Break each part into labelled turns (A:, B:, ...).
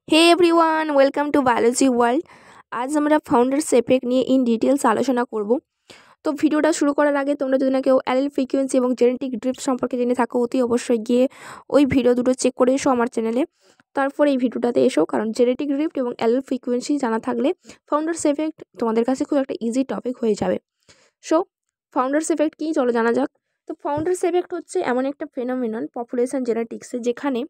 A: Hey everyone, welcome to biology world. আজ আমরা founder's effect নিয়ে ইন ডিটেলস আলোচনা করব। তো ভিডিওটা শুরু করার আগে তোমরা যদি না কেউ অ্যালেল ফ্রিকোয়েন্সি এবং জেনেটিক ড্রিফট সম্পর্কে জেনে থাকো, অতি অবশ্যই গিয়ে ওই ভিডিও দুটো চেক করে এসো আমার চ্যানেলে। তারপরে এই ভিডিওটাতে এসো, কারণ জেনেটিক ড্রিফট এবং অ্যালেল ফ্রিকোয়েন্সি জানা থাকলে ফাউন্ডার্স এফেক্ট তোমাদের কাছে খুব একটা ইজি টপিক হয়ে যাবে। সো ফাউন্ডার্স এফেক্ট কী, চলো জানা যাক। তো ফাউন্ডার্স এফেক্ট হচ্ছে এমন একটা ফেনোমেনন পপুলেশন জেনেটিক্সে, যেখানে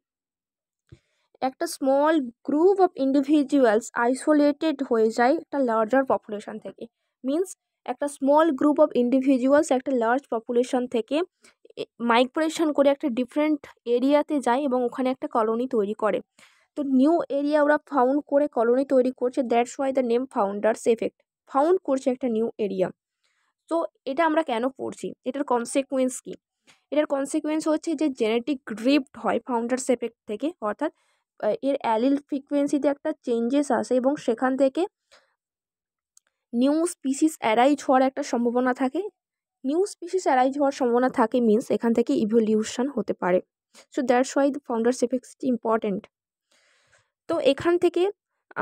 A: একটা small group of individuals isolated হয়ে যায় একটা লার্জার পপুলেশন থেকে। মিন্স একটা স্মল গ্রুপ অফ ইন্ডিভিজুয়ালস একটা লার্জ পপুলেশন থেকে মাইগ্রেশন করে একটা ডিফারেন্ট এরিয়াতে যায় এবং ওখানে একটা কলোনি তৈরি করে। তো নিউ এরিয়া ওরা ফাউন্ড করে কলোনি তৈরি করছে, that's why the name founders effect. Found করছে একটা নিউ এরিয়া। তো এটা আমরা কেন পড়ছি, এটার কনসিকুয়েন্স কী? এটার কনসিকুয়েন্স হচ্ছে যে জেনেটিক ড্রিফট হয় ফাউন্ডার্স এফেক্ট থেকে, অর্থাৎ এর অ্যালিল ফ্রিকোয়েন্সিতে একটা চেঞ্জেস আসে এবং সেখান থেকে নিউ স্পিসিস অ্যারাইজ হওয়ার একটা সম্ভাবনা থাকে। নিউ স্পিসিস অ্যারাইজ হওয়ার সম্ভাবনা থাকে মিন্স এখান থেকে ইভলিউশন হতে পারে। So that's why the founders effect important. তো এখান থেকে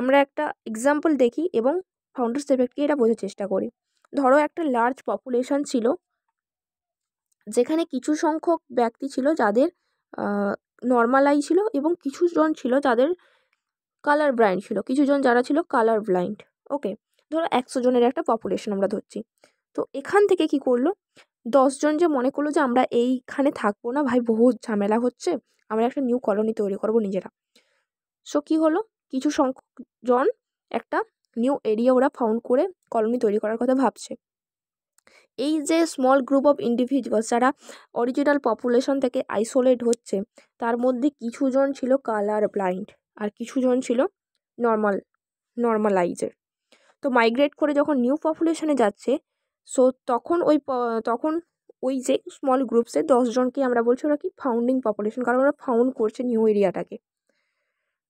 A: আমরা একটা এক্সাম্পল দেখি এবং ফাউন্ডার্স এফেক্টকে এটা বোঝার চেষ্টা করি। ধরো একটা লার্জ পপুলেশন ছিল, যেখানে কিছু সংখ্যক ব্যক্তি ছিল যাদের নর্মাল আই ছিল এবং কিছু জন ছিল যাদের কালার ব্লাইন্ড ছিল, কিছুজন যারা ছিল কালার ব্লাইন্ড। ওকে, ধরো 100 জনের একটা পপুলেশন আমরা ধরছি। তো এখান থেকে কি করলো, 10 জন যে মনে করলো যে আমরা এইখানে থাকবো না ভাই, বহুত ঝামেলা হচ্ছে, আমরা একটা নিউ কলোনি তৈরি করব নিজেরা। সো কি হলো, কিছু সংখ্যক জন একটা নিউ এরিয়া ওরা ফাউন্ড করে কলোনি তৈরি করার কথা ভাবছে। এই যে স্মল গ্রুপ অফ ইন্ডিভিজুয়ালস যারা অরিজিনাল পপুলেশন থেকে আইসোলেট হচ্ছে, তার মধ্যে কিছুজন ছিল কালার ব্লাইন্ড আর কিছুজন ছিল নর্মালাইজের। তো মাইগ্রেট করে যখন নিউ পপুলেশনে যাচ্ছে, সো তখন ওই যে স্মল গ্রুপসে 10 জনকে আমরা বলছি ওরা কি ফাউন্ডিং পপুলেশন, কারণ ওরা ফাউন্ড করছে নিউ এরিয়াটাকে,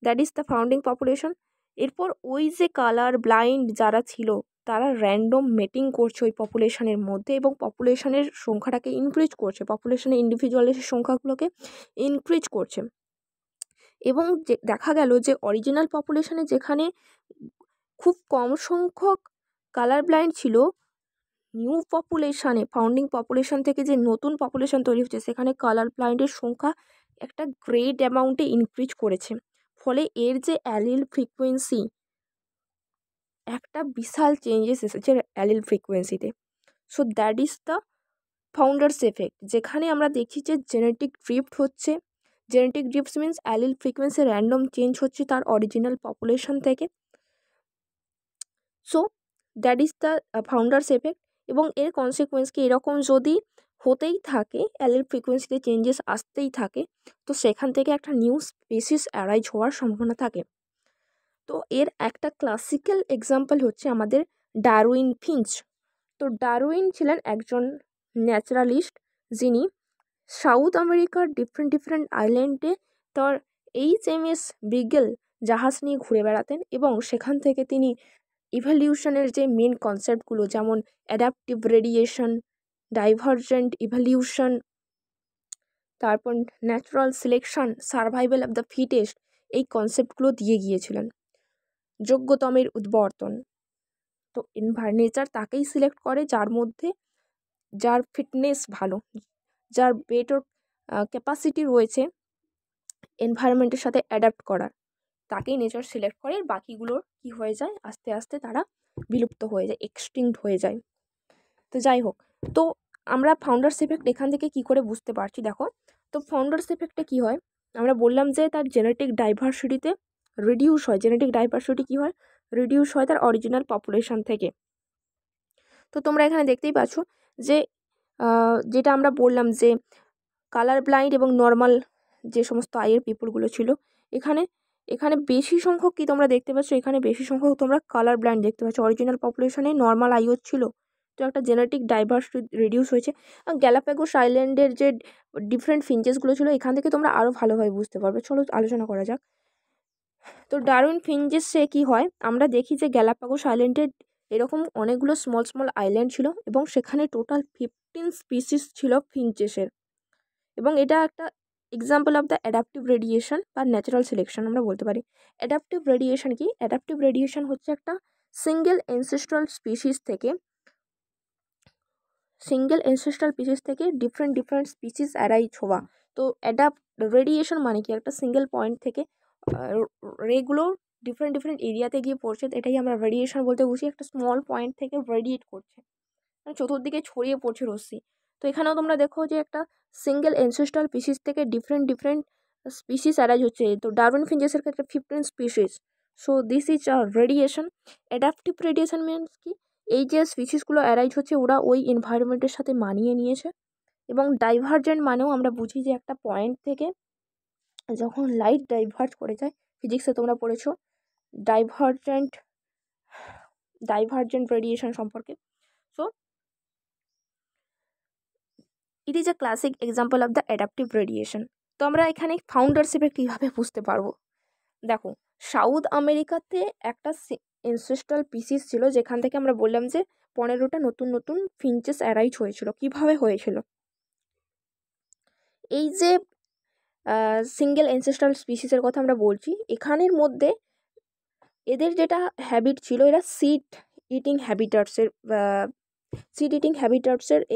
A: that is the founding population. এরপর ওই যে কালার ব্লাইন্ড যারা ছিল তারা র্যান্ডম মেটিং করছে ওই পপুলেশনের মধ্যে এবং পপুলেশনের সংখ্যাটাকে ইনক্রিজ করছে, পপুলেশনের ইন্ডিভিজুয়ালের সংখ্যাগুলোকে ইনক্রিজ করছে। এবং যে দেখা গেল যে অরিজিনাল পপুলেশনে যেখানে খুব কম সংখ্যক কালার ব্লাইন্ড ছিল, নিউ পপুলেশনে ফাউন্ডিং পপুলেশন থেকে যে নতুন পপুলেশন তৈরি হচ্ছে সেখানে কালার ব্লাইন্ডের সংখ্যা একটা গ্রেট অ্যামাউন্টে ইনক্রিজ করেছে। ফলে এর যে অ্যালিল ফ্রিকোয়েন্সি, একটা বিশাল চেঞ্জেস এসেছে অ্যালিল ফ্রিকোয়েন্সিতে। So that is the founders effect, যেখানে আমরা দেখছি যে জেনেটিক ড্রিফট হচ্ছে। Genetic drift means allele frequency random change হচ্ছে তার অরিজিনাল পপুলেশন থেকে। So that is the founders effect. এবং এর কনসিকুয়েন্স কি, এরকম যদি হতেই থাকে, অ্যালিল ফ্রিকোয়েন্সিতে চেঞ্জেস আসতেই থাকে, তো সেখান থেকে একটা নিউ স্পিসিস অ্যারাইজ হওয়ার সম্ভাবনা থাকে। তো এর একটা ক্লাসিক্যাল এক্সাম্পল হচ্ছে আমাদের ডারউইন ফিঞ্চ। তো ডারউইন ছিলেন একজন ন্যাচারালিস্ট, যিনি সাউথ আমেরিকার ডিফারেন্ট আইল্যান্ডে তার HMS বিগেল জাহাজ নিয়ে ঘুরে বেড়াতেন এবং সেখান থেকে তিনি ইভলিউশনের যে মেন কনসেপ্টগুলো, যেমন অ্যাডাপটিভ রেডিয়েশন, ডাইভারজেন্ট ইভলিউশন, তারপর natural selection, survival of the fittest, এই কনসেপ্টগুলো দিয়ে গিয়েছিলেন। যোগ্যতমের উদ্বর্তন, তো নেচার তাকেই সিলেক্ট করে যার ফিটনেস ভালো, যার বেটার ক্যাপাসিটি রয়েছে এনভায়রনমেন্টের সাথে অ্যাডাপ্ট করার, তাকেই নেচার সিলেক্ট করে। বাকিগুলোর কি হয়ে যায়, আস্তে আস্তে তারা বিলুপ্ত হয়ে যায়, এক্সটিংক্ট হয়ে যায়। তো যাই হোক, তো আমরা ফাউন্ডার্স এফেক্ট এখান থেকে কি করে বুঝতে পারছি দেখো। তো ফাউন্ডার্স এফেক্টে কি হয়, আমরা বললাম যে তার জেনেটিক ডাইভার্সিটিতে রিডিউস হয়। জেনেটিক ডাইভার্সিটি কি হয়, রিডিউস হয় তার অরিজিনাল পপুলেশন থেকে। তো তোমরা এখানে দেখতেই পাচ্ছ যে যেটা আমরা বললাম যে কালার ব্লাইন্ড এবং নর্মাল যে সমস্ত আইয়ের পিপুলগুলো ছিল, এখানে বেশি সংখ্যক কি তোমরা দেখতে পাচ্ছ, এখানে বেশি সংখ্যক তোমরা কালার ব্লাইন্ড দেখতে পাচ্ছ। অরিজিনাল পপুলেশনে নর্মাল আইও ছিল, তো একটা জেনেটিক ডাইভার্সিটি রিডিউস হয়েছে। গ্যালাপাগোস আইল্যান্ডের যে ডিফারেন্ট ফিঞ্চেসগুলো ছিল, এখান থেকে তোমরা আরও ভালোভাবে বুঝতে পারবে। চলো আলোচনা করা যাক। তো ডারউইন ফিঞ্চেসে কি হয়, আমরা দেখি যে গ্যালাপাগোস আইল্যান্ডের এরকম অনেকগুলো স্মল আইল্যান্ড ছিল এবং সেখানে টোটাল 15 স্পিসিস ছিল ফিঞ্চেসের। এবং এটা একটা example of the adaptive radiation বা ন্যাচারাল সিলেকশন আমরা বলতে পারি। অ্যাডাপটিভ রেডিয়েশন কি? অ্যাডাপটিভ রেডিয়েশন হচ্ছে একটা সিঙ্গেল অ্যানসেস্ট্রাল স্পিসিস থেকে ডিফারেন্ট স্পিসিস অ্যারাইজ হওয়া। তো রেডিয়েশন মানে কি? একটা সিঙ্গেল পয়েন্ট থেকে রেগুলো ডিফারেন্ট এরিয়াতে গিয়ে পড়ছে, এটাই আমরা রেডিয়েশন বলতে বুঝি। একটা স্মল পয়েন্ট থেকে রেডিয়েট করছে, মানে চতুর্দিকে ছড়িয়ে পড়ছে রশ্মি। তো এখানেও তোমরা দেখো যে একটা সিঙ্গেল অ্যানসেস্ট্রাল স্পিসিস থেকে ডিফারেন্ট স্পিসিস অ্যারাইজ হচ্ছে। তো ডারউইন ফিঞ্চেসের ক্ষেত্রে 15 species. So this is radiation. Adaptive radiation means কি? এই যে স্পিসিসগুলো অ্যারাইজ হচ্ছে ওরা ওই এনভায়রনমেন্টের সাথে মানিয়ে নিয়েছে। এবং ডাইভার্জেন্ট মানেও আমরা বুঝি যে একটা পয়েন্ট থেকে যখন লাইট ডাইভার্জ করে যায়, ফিজিক্সে তোমরা পড়েছো ডাইভার্জেন্ট রেডিয়েশন সম্পর্কে। So it is a classic example of the adaptive radiation. তো আমরা এখানে ফাউন্ডার্স এফেক্ট কীভাবে বুঝতে পারবো? দেখো, সাউথ আমেরিকাতে একটা অ্যানসেস্ট্রাল স্পিসিস ছিল যেখান থেকে আমরা বললাম যে 15টা নতুন ফিঞ্চেস অ্যারাইজ হয়েছিল। কিভাবে হয়েছিল? এই যে সিঙ্গেল অ্যানসেস্ট্রাল স্পিসিসের কথা আমরা বলছি, এখানের মধ্যে এদের যেটা হ্যাবিট ছিল, এরা সিড ইটিং হ্যাবিটাটসের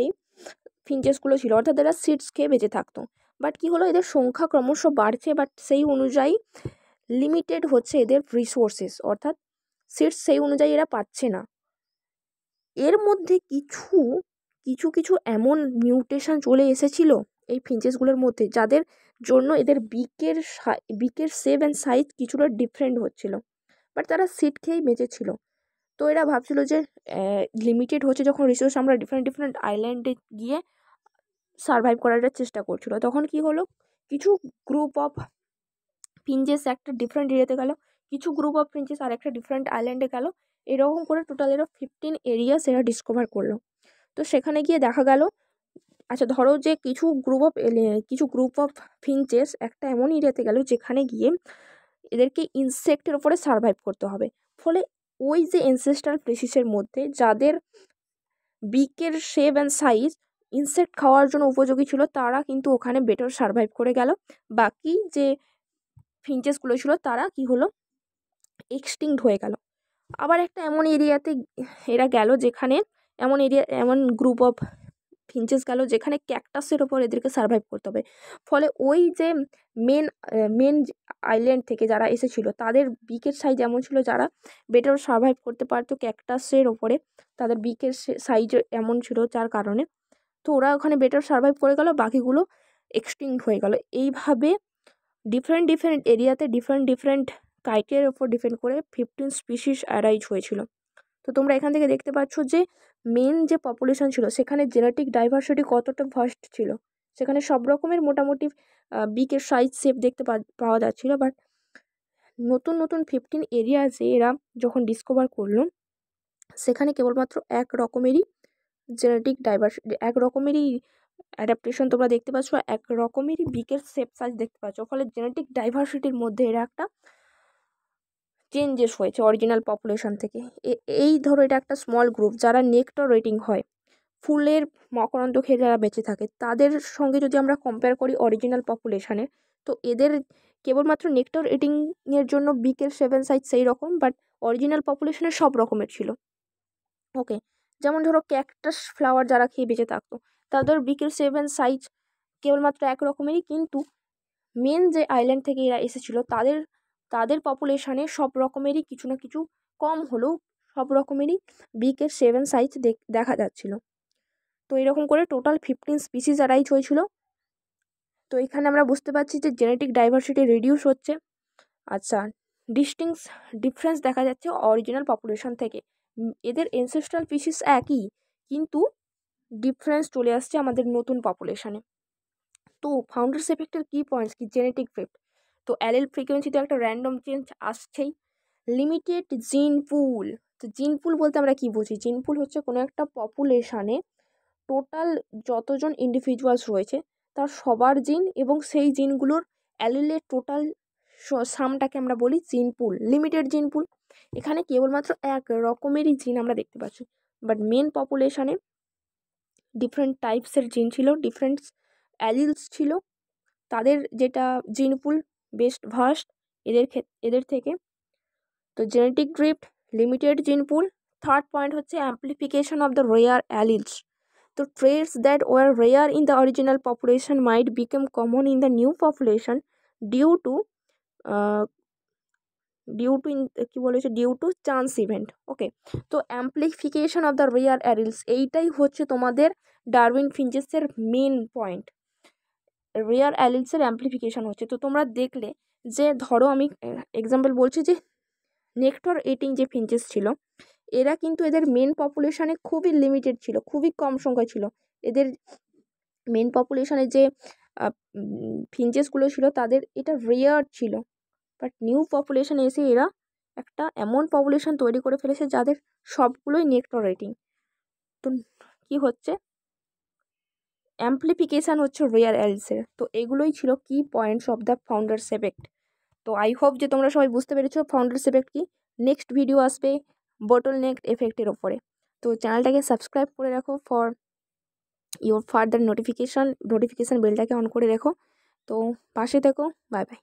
A: এই ফিঞ্চেসগুলো ছিল, অর্থাৎ এরা সিডস খেয়ে বেঁচে থাকতো। বাট কি হলো, এদের সংখ্যা ক্রমশ বাড়ছে, বাট সেই অনুযায়ী লিমিটেড হচ্ছে এদের রিসোর্সেস, অর্থাৎ সিডস সেই অনুযায়ী এরা পাচ্ছে না। এর মধ্যে কিছু এমন মিউটেশন চলে এসেছিল এই ফিঞ্চেসগুলোর মধ্যে, যাদের জন্য এদের বিকের শেপ অ্যান্ড সাইজ কিছুটা ডিফারেন্ট হচ্ছিল, বাট তারা সিড খেয়েই বেঁচেছিল। তো এরা ভাবছিল যে লিমিটেড হচ্ছে যখন রিসোর্স, আমরা ডিফারেন্ট আইল্যান্ডে গিয়ে সারভাইভ করার চেষ্টা করছিল। তখন কি হলো, কিছু গ্রুপ অফ ফিঞ্চেস একটা ডিফারেন্ট এরিয়াতে গেল, কিছু গ্রুপ অফ ফিঞ্চেস আর একটা ডিফারেন্ট আইল্যান্ডে গেল। এরকম করে টোটাল এরা 15 এরিয়াস এরা ডিসকভার করলো। তো সেখানে গিয়ে দেখা গেল, আচ্ছা ধরো যে কিছু গ্রুপ অফ ফিঞ্চেস একটা এমন এরিয়াতে গেল যেখানে গিয়ে এদেরকে ইনসেক্টের ওপরে সারভাইভ করতে হবে। ফলে ওই যে অ্যানসেস্ট্রাল স্পিসিসের মধ্যে যাদের বিকের শেপ অ্যান্ড সাইজ ইনসেক্ট খাওয়ার জন্য উপযোগী ছিল, তারা কিন্তু ওখানে বেটার সারভাইভ করে গেল। বাকি যে ফিঞ্চেসগুলো ছিল তারা কি হলো, এক্সটিংক্ট হয়ে গেল। আবার একটা এমন এরিয়াতে এরা গেল যেখানে এমন গ্রুপ অফ ফিঞ্চেস গেল যেখানে ক্যাকটাসের ওপর এদেরকে সারভাইভ করতে হবে। ফলে ওই যে মেন আইল্যান্ড থেকে যারা এসেছিল তাদের বিকের সাইজ এমন ছিল, যারা বেটার সারভাইভ করতে পারতো ক্যাকটাসের ওপরে, তাদের বিকের সাইজ এমন ছিল যার কারণে তো ওরা ওখানে বেটার সারভাইভ করে গেল, বাকিগুলো এক্সটিংক্ট হয়ে গেল। এইভাবে ডিফারেন্ট এরিয়াতে ডিফারেন্ট ক্রাইটেরিয়ার ওপর ডিপেন্ড করে 15 স্পিসিস অ্যারাইজ হয়েছিল। তো তোমরা এখান থেকে দেখতে পাচ্ছ যে মেন যে পপুলেশন ছিল সেখানে জেনেটিক ডাইভার্সিটি কতটা ভাস্ট ছিল। সেখানে সব রকমের মোটামুটি বিকের সাইজ শেপ দেখতে পাওয়া যাচ্ছিল। বাট নতুন 15 এরিয়াজে এরা যখন ডিসকভার করলো, সেখানে কেবলমাত্র এক রকমেরই জেনেটিক ডাইভার্সিটি, এক রকমেরই অ্যাডাপ্টেশন তোমরা দেখতে পাচ্ছ, এক রকমেরই বিকের শেপ সাইজ দেখতে পাচ্ছ। ফলে জেনেটিক ডাইভার্সিটির মধ্যে এরা একটা চেঞ্জেস হয়েছে অরিজিনাল পপুলেশন থেকে। এই ধরো এটা একটা স্মল গ্রুপ যারা নেক্টার রেটিং হয়, ফুলের মকরন্দ খেয়ে যারা বেঁচে থাকে, তাদের সঙ্গে যদি আমরা কম্পেয়ার করি অরিজিনাল পপুলেশানে, তো এদের কেবলমাত্র নেক্টার রেটিংয়ের জন্য বিকের 7 সাইজ সেই রকম, বাট অরিজিনাল পপুলেশনের সব রকমের ছিল। ওকে, যেমন ধরো ক্যাকটাস ফ্লাওয়ার যারা খেয়ে বেঁচে থাকতো, তাদের বিকের 7 সাইজ কেবলমাত্র এক রকমেরই, কিন্তু মেন যে আইল্যান্ড থেকে এরা এসেছিলো তাদের পপুলেশানে সব রকমেরই কিছু না কিছু কম হলেও সব রকমেরই বিকের 7 সাইজ দেখা যাচ্ছিল। তো এরকম করে টোটাল 15 স্পিসিস অ্যারাইজ হয়েছিল। তো এখানে আমরা বুঝতে পারছি যে জেনেটিক ডাইভার্সিটি রিডিউস হচ্ছে। আচ্ছা, ডিফারেন্স দেখা যাচ্ছে অরিজিনাল পপুলেশন থেকে। এদের এনসেস্ট্রাল স্পিসিস একই, কিন্তু ডিফারেন্স চলে আসছে আমাদের নতুন পপুলেশানে। তো ফাউন্ডার্স এফেক্টের কী পয়েন্টস কি? জেনেটিক এফেক্ট, তো অ্যালেল ফ্রিকোয়েন্সিতে একটা র্যান্ডম চেঞ্জ আসছেই। লিমিটেড জিন পুল, তো জিন পুল বলতে আমরা কি বুঝি? জিন পুল হচ্ছে কোনো একটা পপুলেশানে টোটাল যতজন ইন্ডিভিজুয়ালস রয়েছে তার সবার জিন এবং সেই জিনগুলোর অ্যালিলের টোটাল সামটাকে আমরা বলি জিন পুল, লিমিটেড জিন পুল। এখানে কেবলমাত্র এক রকমেরই জিন আমরা দেখতে পাচ্ছি, বাট মেন পপুলেশানে ডিফারেন্ট টাইপসের জিন ছিল, ডিফারেন্ট অ্যালিলস ছিল। তাদের যেটা জিন পুল বেস্ট ভাস্ট এদের থেকে। তো জেনেটিক ড্রিফট, লিমিটেড জিন পুল। থার্ড পয়েন্ট হচ্ছে অ্যাম্প্লিফিকেশন অফ দ্য রেয়ার অ্যালিলস। তো traits that were rare in the original population might become common in the new population due to due to chance event. Okay, তো amplification of the rare alleles এইটাই হচ্ছে তোমাদের Darwin ফিঞ্চেসের main point. Rare অ্যালিলসের amplification হচ্ছে, তো তোমরা দেখলে যে ধরো আমি এক্সাম্পল বলছি যে নেক্টর এটিং যে ফিঞ্চেস ছিল এরা কিন্তু এদের মেন পপুলেশনে খুবই লিমিটেড ছিল, খুবই কম সংখ্যা ছিল। এদের মেন পপুলেশনে যে ফিঞ্চেসগুলো ছিল তাদের এটা রেয়ার ছিল, বাট নিউ পপুলেশনে এসে এরা একটা এমন পপুলেশন তৈরি করে ফেলেছে যাদের সবগুলোই নেক্টর রেটিং। তো কি হচ্ছে, অ্যাম্প্লিফিকেশান হচ্ছে রেয়ার অ্যালিলসের। তো এগুলোই ছিল কি points of the founders effect. তো আই হোপ যে তোমরা সবাই বুঝতে পেরেছো ফাউন্ডার্স এফেক্ট কি। নেক্সট ভিডিও আসবে বটলনেক এফেক্টের ওপরে। তো চ্যানেলটাকে সাবস্ক্রাইব করে রাখো ফর ইওর ফার্দার নোটিফিকেশান বেলটাকে অন করে রেখো। তো পাশে থেকো, বাই বাই।